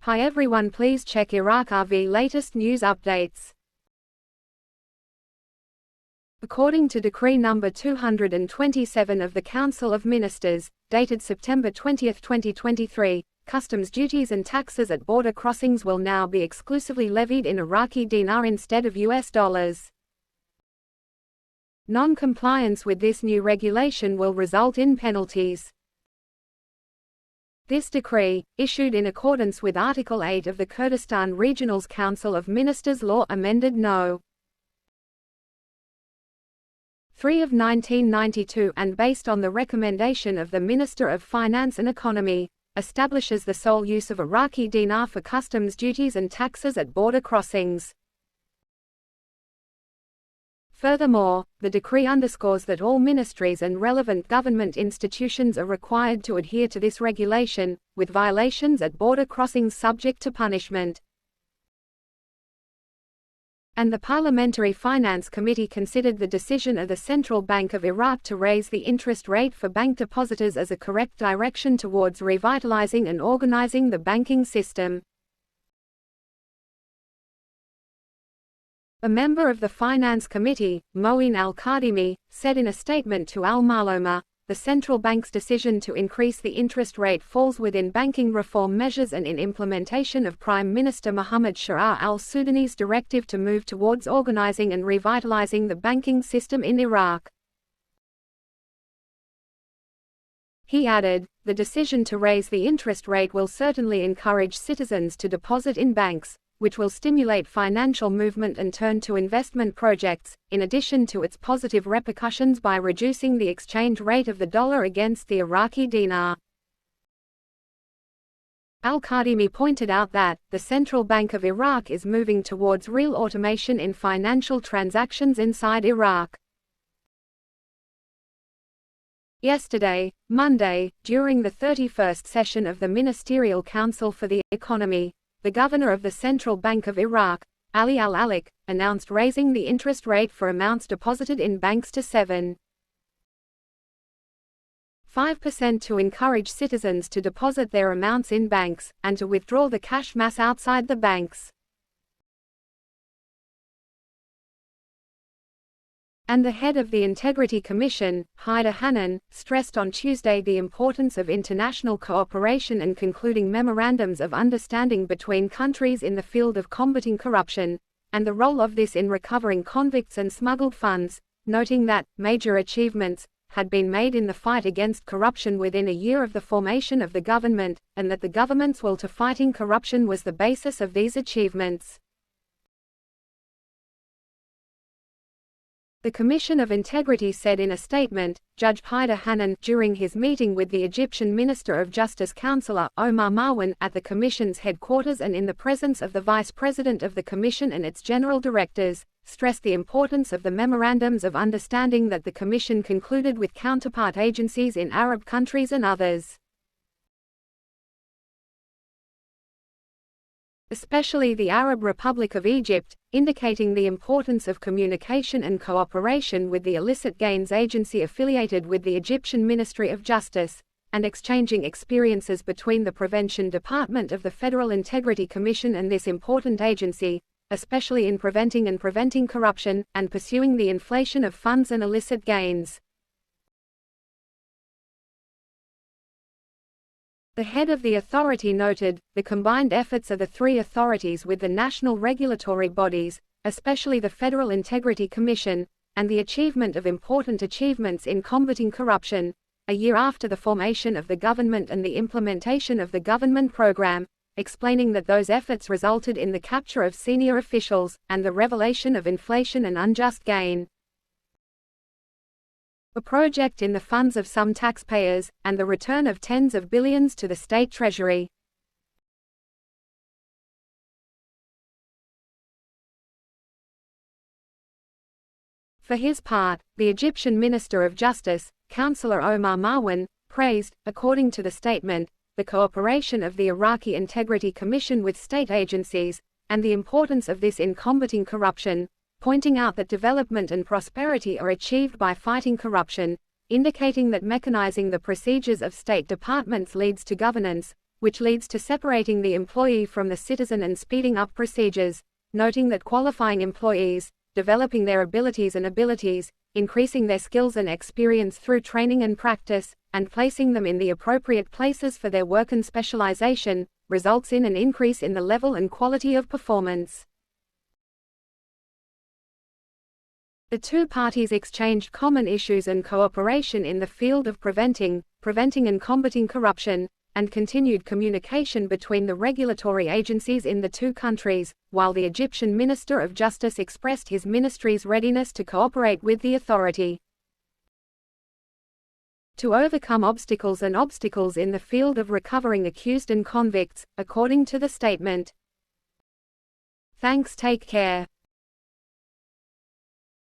Hi everyone, please check Iraq RV latest news updates. According to Decree number 227 of the Council of Ministers, dated September 20, 2023, customs duties and taxes at border crossings will now be exclusively levied in Iraqi dinar instead of US dollars. Non-compliance with this new regulation will result in penalties. This decree, issued in accordance with Article 8 of the Kurdistan Regional's Council of Ministers Law amended No. 3 of 1992 and based on the recommendation of the Minister of Finance and Economy, establishes the sole use of Iraqi dinar for customs duties and taxes at border crossings. Furthermore, the decree underscores that all ministries and relevant government institutions are required to adhere to this regulation, with violations at border crossings subject to punishment. And the Parliamentary Finance Committee considered the decision of the Central Bank of Iraq to raise the interest rate for bank depositors as a correct direction towards revitalizing and organizing the banking system. A member of the Finance Committee, Moeen al-Kadhimi, said in a statement to Al-Maloma, the central bank's decision to increase the interest rate falls within banking reform measures and in implementation of Prime Minister Mohammed Shah al-Sudanese directive to move towards organizing and revitalizing the banking system in Iraq. He added, the decision to raise the interest rate will certainly encourage citizens to deposit in banks, which will stimulate financial movement and turn to investment projects, in addition to its positive repercussions by reducing the exchange rate of the dollar against the Iraqi dinar. Al-Kadhimi pointed out that, the Central Bank of Iraq is moving towards real automation in financial transactions inside Iraq. Yesterday, Monday, during the 31st session of the Ministerial Council for the Economy, the governor of the Central Bank of Iraq, Ali al-Alik, announced raising the interest rate for amounts deposited in banks to 7.5% to encourage citizens to deposit their amounts in banks, and to withdraw the cash mass outside the banks. And the head of the Integrity Commission, Haider Hanan, stressed on Tuesday the importance of international cooperation and concluding memorandums of understanding between countries in the field of combating corruption, and the role of this in recovering convicts and smuggled funds, noting that major achievements had been made in the fight against corruption within a year of the formation of the government, and that the government's will to fighting corruption was the basis of these achievements. The Commission of Integrity said in a statement, Judge Haider Hanan, during his meeting with the Egyptian Minister of Justice Councillor Omar Marwan at the Commission's headquarters and in the presence of the Vice President of the Commission and its General Directors, stressed the importance of the memorandums of understanding that the Commission concluded with counterpart agencies in Arab countries and others. Especially the Arab Republic of Egypt, indicating the importance of communication and cooperation with the illicit gains agency affiliated with the Egyptian Ministry of Justice, and exchanging experiences between the Prevention Department of the Federal Integrity Commission and this important agency, especially in preventing corruption, and pursuing the inflation of funds and illicit gains. The head of the authority noted, the combined efforts of the three authorities with the national regulatory bodies, especially the Federal Integrity Commission, and the achievement of important achievements in combating corruption, a year after the formation of the government and the implementation of the government program, explaining that those efforts resulted in the capture of senior officials, and the revelation of inflation and unjust gain. A project in the funds of some taxpayers, and the return of tens of billions to the state treasury. For his part, the Egyptian Minister of Justice, Councillor Omar Marwan, praised, according to the statement, the cooperation of the Iraqi Integrity Commission with state agencies, and the importance of this in combating corruption, pointing out that development and prosperity are achieved by fighting corruption, indicating that mechanizing the procedures of state departments leads to governance, which leads to separating the employee from the citizen and speeding up procedures, noting that qualifying employees, developing their abilities, increasing their skills and experience through training and practice, and placing them in the appropriate places for their work and specialization, results in an increase in the level and quality of performance. The two parties exchanged common issues and cooperation in the field of preventing and combating corruption, and continued communication between the regulatory agencies in the two countries, while the Egyptian Minister of Justice expressed his ministry's readiness to cooperate with the authority to overcome obstacles in the field of recovering accused and convicts, according to the statement. Thanks, take care.